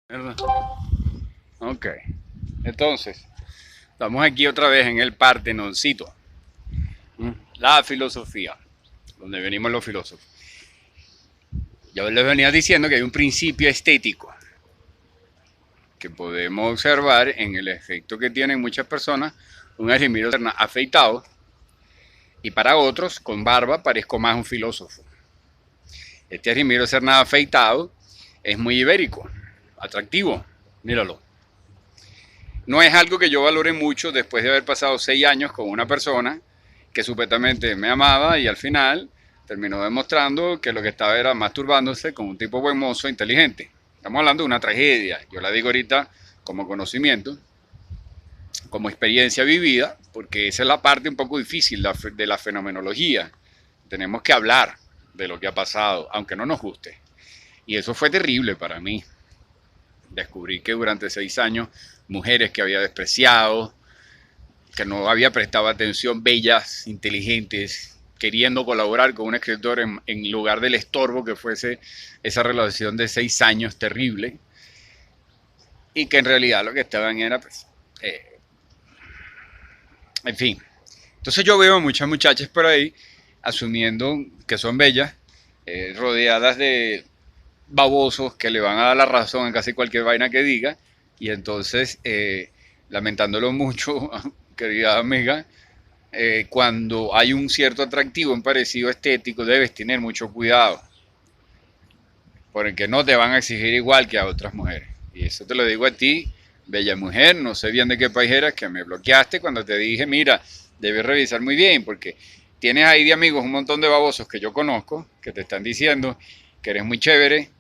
¿Verdad? Ok. Entonces, estamos aquí otra vez en el Partenoncito. La filosofía, donde venimos los filósofos. Ya les venía diciendo que hay un principio estético que podemos observar en el efecto que tienen muchas personas. Un Argimiro Serna afeitado y para otros, con barba, parezco más un filósofo. Este Argimiro Serna afeitado es muy ibérico, atractivo. Míralo. No es algo que yo valore mucho después de haber pasado 6 años con una persona que supuestamente me amaba y al final terminó demostrando que lo que estaba era masturbándose con un tipo buen mozo, inteligente. Estamos hablando de una tragedia. Yo la digo ahorita como conocimiento, como experiencia vivida, porque esa es la parte un poco difícil de la fenomenología. Tenemos que hablar de lo que ha pasado, aunque no nos guste. Y eso fue terrible para mí. Descubrí que durante 6 años mujeres que había despreciado, que no había prestado atención, bellas, inteligentes, queriendo colaborar con un escritor en lugar del estorbo que fuese esa relación de 6 años terrible, y que en realidad lo que estaban era, pues, en fin. Entonces yo veo muchas muchachas por ahí asumiendo que son bellas, rodeadas de babosos que le van a dar la razón en casi cualquier vaina que diga, y entonces, lamentándolo mucho, querida amiga, cuando hay un cierto atractivo, un parecido estético, debes tener mucho cuidado, porque no te van a exigir igual que a otras mujeres. Y eso te lo digo a ti, bella mujer, no sé bien de qué país eras, que me bloqueaste cuando te dije, mira, debes revisar muy bien, porque tienes ahí de amigos un montón de babosos que yo conozco, que te están diciendo que eres muy chévere,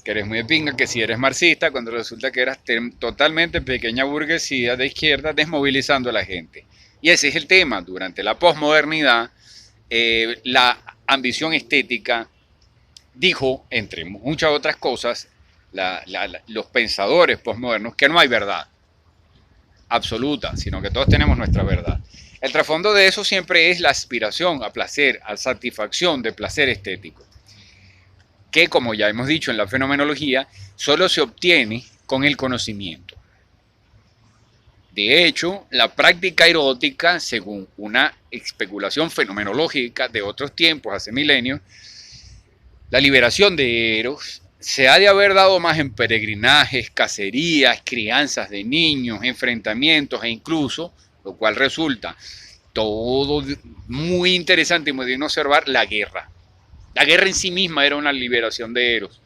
que eres muy de pinga, que si eres marxista, cuando resulta que eras totalmente pequeña burguesía de izquierda desmovilizando a la gente. Y ese es el tema. Durante la posmodernidad, la ambición estética dijo, entre muchas otras cosas, los pensadores posmodernos, que no hay verdad absoluta, sino que todos tenemos nuestra verdad. El trasfondo de eso siempre es la aspiración a placer, a satisfacción de placer estético, que, como ya hemos dicho en la fenomenología, solo se obtiene con el conocimiento. De hecho, la práctica erótica, según una especulación fenomenológica de otros tiempos, hace milenios, la liberación de Eros se ha de haber dado más en peregrinajes, cacerías, crianzas de niños, enfrentamientos e incluso, lo cual resulta todo muy interesante y muy bien observar, la guerra. La guerra en sí misma era una liberación de Eros.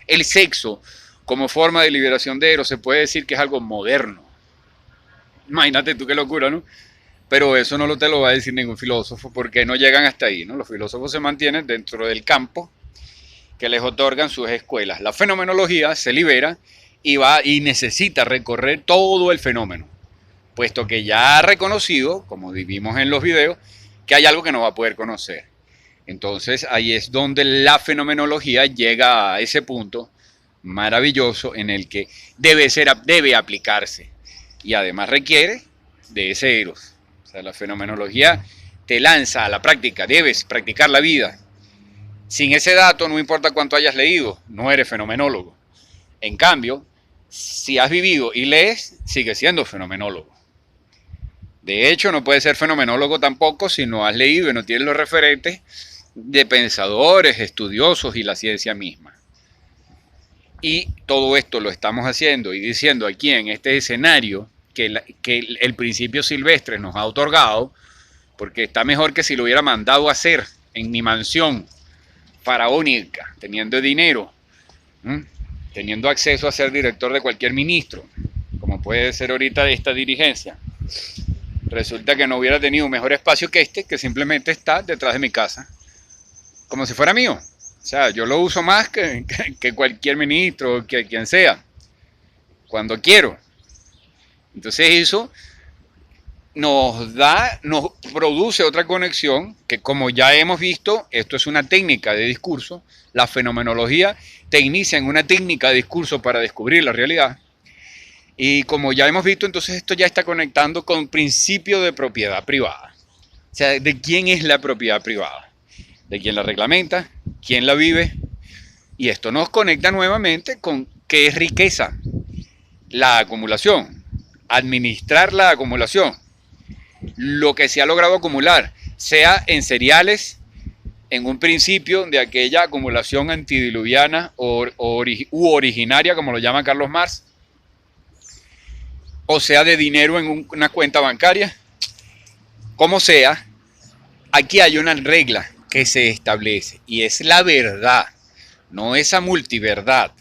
El sexo, como forma de liberación de Eros, se puede decir que es algo moderno. Imagínate tú qué locura, ¿no? Pero eso no te lo va a decir ningún filósofo, porque no llegan hasta ahí, ¿no? Los filósofos se mantienen dentro del campo que les otorgan sus escuelas. La fenomenología se libera y va y necesita recorrer todo el fenómeno, puesto que ya ha reconocido, como vimos en los videos, que hay algo que no va a poder conocer. Entonces ahí es donde la fenomenología llega a ese punto maravilloso en el que debe aplicarse y además requiere de ese eros. O sea, la fenomenología te lanza a la práctica, debes practicar la vida. Sin ese dato, no importa cuánto hayas leído, no eres fenomenólogo. En cambio, si has vivido y lees, sigues siendo fenomenólogo. De hecho, no puedes ser fenomenólogo tampoco si no has leído y no tienes los referentes de pensadores, estudiosos y la ciencia misma. Y todo esto lo estamos haciendo y diciendo aquí en este escenario que el principio silvestre nos ha otorgado, porque está mejor que si lo hubiera mandado a hacer en mi mansión faraónica, teniendo dinero, teniendo acceso a ser director de cualquier ministro, como puede ser ahorita de esta dirigencia. Resulta que no hubiera tenido un mejor espacio que este, que simplemente está detrás de mi casa, como si fuera mío. O sea, yo lo uso más que cualquier ministro, que quien sea, cuando quiero. Entonces eso nos produce otra conexión que, como ya hemos visto, esto es una técnica de discurso. La fenomenología te inicia en una técnica de discurso para descubrir la realidad. Y como ya hemos visto, entonces esto ya está conectando con principio de propiedad privada. O sea, ¿de quién es la propiedad privada? ¿De quién la reglamenta? ¿Quién la vive? Y esto nos conecta nuevamente con qué es riqueza. la acumulación, administrar la acumulación, lo que se ha logrado acumular, sea en cereales, en un principio de aquella acumulación antidiluviana u originaria, como lo llama Carlos Marx, o sea de dinero en una cuenta bancaria, como sea, aquí hay una regla que se establece y es la verdad, no esa multiverdad,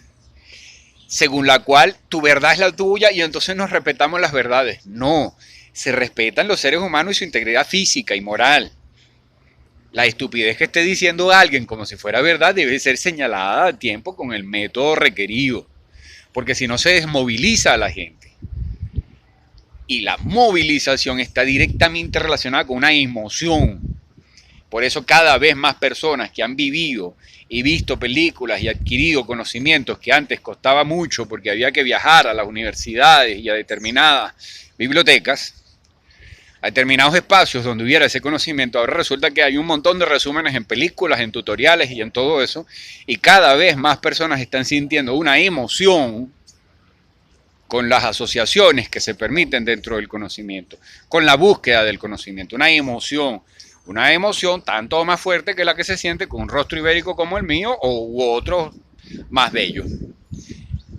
según la cual tu verdad es la tuya y entonces nos respetamos las verdades. No, se respetan los seres humanos y su integridad física y moral. La estupidez que esté diciendo alguien como si fuera verdad debe ser señalada a tiempo con el método requerido, porque si no se desmoviliza a la gente. Y la movilización está directamente relacionada con una emoción. Por eso cada vez más personas que han vivido y visto películas y adquirido conocimientos que antes costaba mucho porque había que viajar a las universidades y a determinadas bibliotecas, a determinados espacios donde hubiera ese conocimiento, ahora resulta que hay un montón de resúmenes en películas, en tutoriales y en todo eso, y cada vez más personas están sintiendo una emoción con las asociaciones que se permiten dentro del conocimiento, con la búsqueda del conocimiento, una emoción tanto más fuerte que la que se siente con un rostro ibérico como el mío u otros más bellos.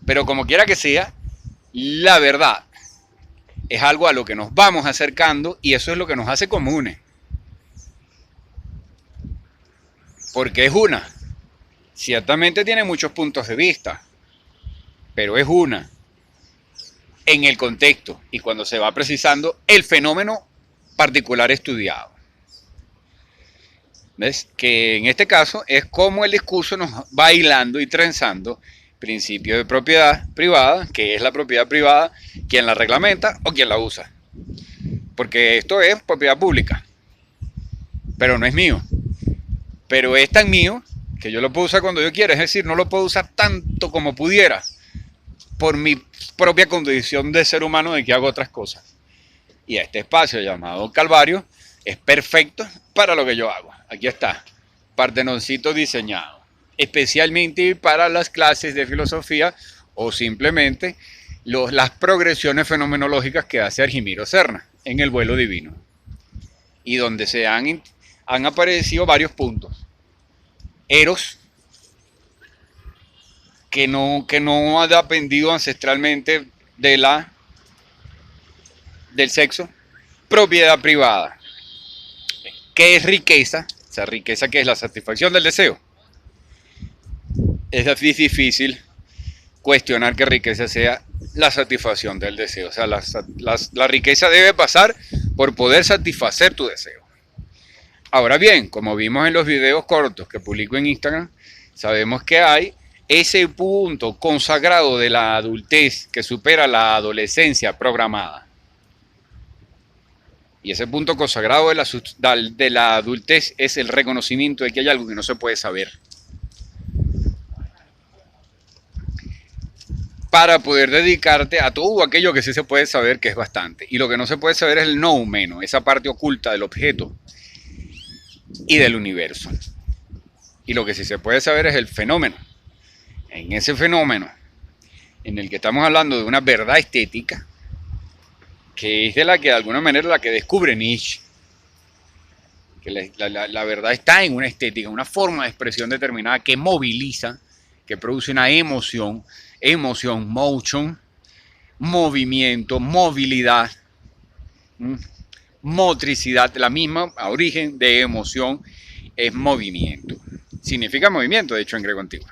Pero como quiera que sea, la verdad es algo a lo que nos vamos acercando y eso es lo que nos hace comunes. Porque es una. Ciertamente tiene muchos puntos de vista, pero es una. En el contexto y cuando se va precisando el fenómeno particular estudiado. ¿Ves? Que en este caso es como el discurso nos va hilando y trenzando principio de propiedad privada, que es la propiedad privada, quien la reglamenta o quien la usa. Porque esto es propiedad pública, pero no es mío. Pero es tan mío que yo lo puedo usar cuando yo quiera, es decir, no lo puedo usar tanto como pudiera, por mi propia condición de ser humano de que hago otras cosas. Y este espacio llamado Calvario es perfecto para lo que yo hago. Aquí está, Partenoncito diseñado, especialmente para las clases de filosofía o simplemente las progresiones fenomenológicas que hace Argimiro Serna en El vuelo divino. Y donde se han aparecido varios puntos. Eros, que no ha dependido ancestralmente del sexo. Propiedad privada, que es riqueza, o sea, riqueza que es la satisfacción del deseo. Es difícil cuestionar que riqueza sea la satisfacción del deseo. O sea, la riqueza debe pasar por poder satisfacer tu deseo. Ahora bien, como vimos en los videos cortos que publico en Instagram, sabemos que hay ese punto consagrado de la adultez que supera la adolescencia programada. Y ese punto consagrado de la adultez es el reconocimiento de que hay algo que no se puede saber. Para poder dedicarte a todo aquello que sí se puede saber, que es bastante. Y lo que no se puede saber es el noumeno, esa parte oculta del objeto y del universo. Y lo que sí se puede saber es el fenómeno. En ese fenómeno, en el que estamos hablando de una verdad estética, que es de la que de alguna manera la que descubre Nietzsche, que la verdad está en una estética, una forma de expresión determinada que moviliza, que produce una emoción, motion, movimiento, movilidad, motricidad, la misma origen de emoción es movimiento, significa movimiento, de hecho en griego antiguo.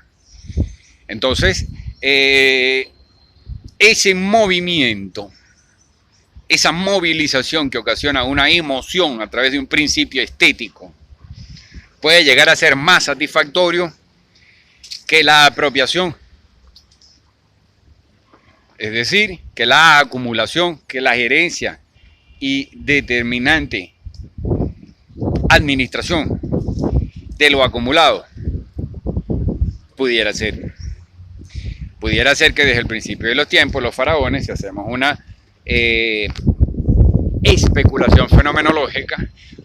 Entonces, ese movimiento, esa movilización que ocasiona una emoción a través de un principio estético, puede llegar a ser más satisfactorio que la apropiación. Es decir, que la acumulación, que la gerencia y determinante administración de lo acumulado pudiera ser. Pudiera ser que desde el principio de los tiempos los faraones, si hacemos una especulación fenomenológica,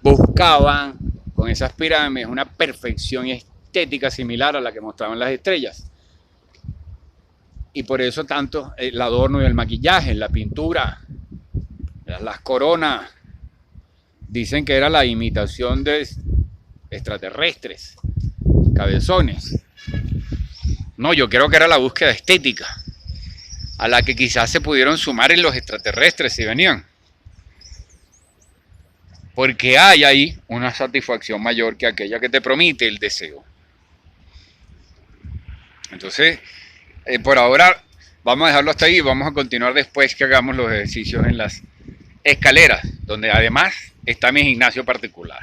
buscaban con esas pirámides una perfección estética similar a la que mostraban las estrellas. Y por eso tanto el adorno y el maquillaje, la pintura, las coronas, dicen que era la imitación de extraterrestres, cabezones. No, yo creo que era la búsqueda estética, a la que quizás se pudieron sumar en los extraterrestres si venían. Porque hay ahí una satisfacción mayor que aquella que te promete el deseo. Entonces, por ahora vamos a dejarlo hasta ahí y vamos a continuar después que hagamos los ejercicios en las escaleras, donde además está mi gimnasio particular.